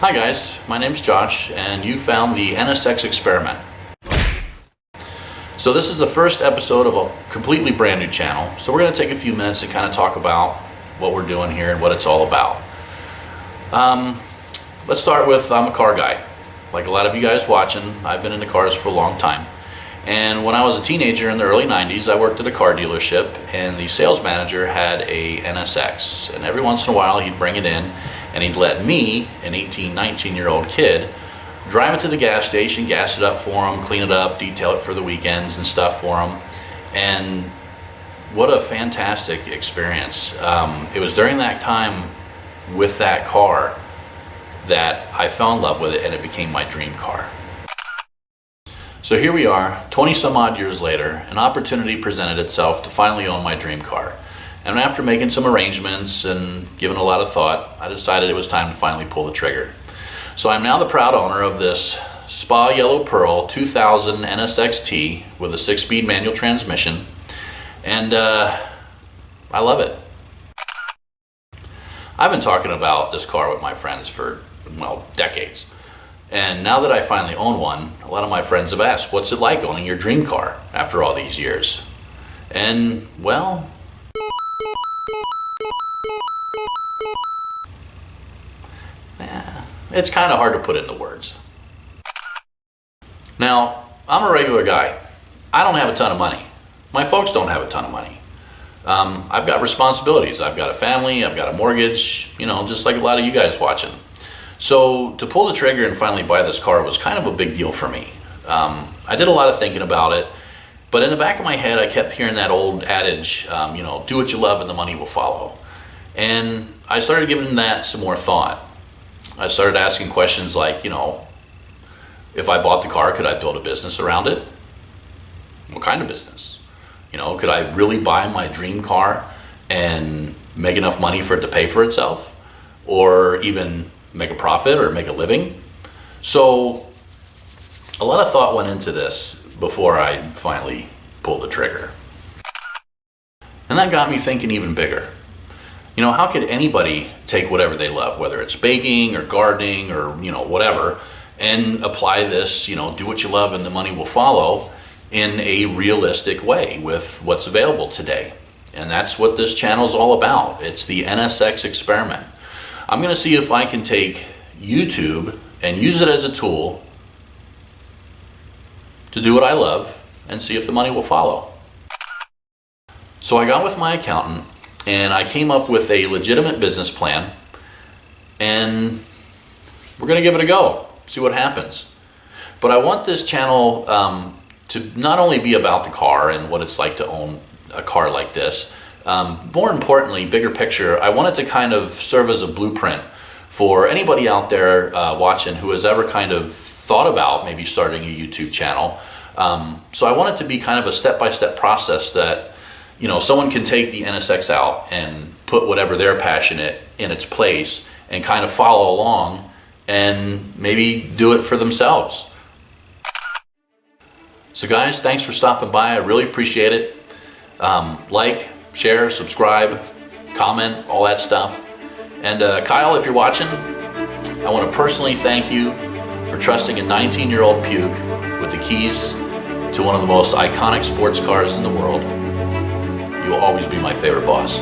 Hi guys, my name's Josh and you found the NSX Experiment. So this is the first episode of a completely brand new channel. So we're going to take a few minutes to kind of talk about what we're doing here and what it's all about. Let's start with I'm a car guy. Like a lot of you guys watching, I've been into cars for a long time. And when I was a teenager in the early 90s, I worked at a car dealership and the sales manager had a NSX. And every once in a while he'd bring it in and he'd let me, an 18, 19-year-old kid, drive it to the gas station, gas it up for him, clean it up, detail it for the weekends and stuff for him. And what a fantastic experience. It was during that time with that car that I fell in love with it and it became my dream car. So here we are, 20 some odd years later, an opportunity presented itself to finally own my dream car. And after making some arrangements and giving a lot of thought, I decided it was time to finally pull the trigger. So I'm now the proud owner of this Spa Yellow Pearl 2000 NSX-T with a 6-speed manual transmission, and I love it. I've been talking about this car with my friends for, well, decades. And now that I finally own one, a lot of my friends have asked, what's it like owning your dream car after all these years? And, well, it's kind of hard to put into words. Now, I'm a regular guy. I don't have a ton of money. My folks don't have a ton of money. I've got responsibilities. I've got a family, I've got a mortgage, just like a lot of you guys watching. So to pull the trigger and finally buy this car was kind of a big deal for me. I did a lot of thinking about it, but in the back of my head I kept hearing that old adage, do what you love and the money will follow. And I started giving that some more thought. I started asking questions like, if I bought the car, could I build a business around it? What kind of business? Could I really buy my dream car and make enough money for it to pay for itself? Or even make a profit or make a living? So a lot of thought went into this before I finally pulled the trigger. And that got me thinking even bigger. How could anybody take whatever they love, whether it's baking or gardening or, whatever, and apply this, do what you love and the money will follow in a realistic way with what's available today? And that's what this channel is all about. It's the NSX Experiment. I'm going to see if I can take YouTube and use it as a tool to do what I love and see if the money will follow. So I got with my accountant and I came up with a legitimate business plan, and we're going to give it a go, see what happens. But I want this channel to not only be about the car and what it's like to own a car like this, more importantly, bigger picture, I want it to kind of serve as a blueprint for anybody out there watching who has ever kind of thought about maybe starting a YouTube channel. So I want it to be kind of a step-by-step process that someone can take the NSX out and put whatever they're passionate in its place and kind of follow along and maybe do it for themselves. So guys, thanks for stopping by. I really appreciate it. Like, share, subscribe, comment, all that stuff. And Kyle, if you're watching, I want to personally thank you for trusting a 19-year-old puke with the keys to one of the most iconic sports cars in the world. You will always be my favorite boss.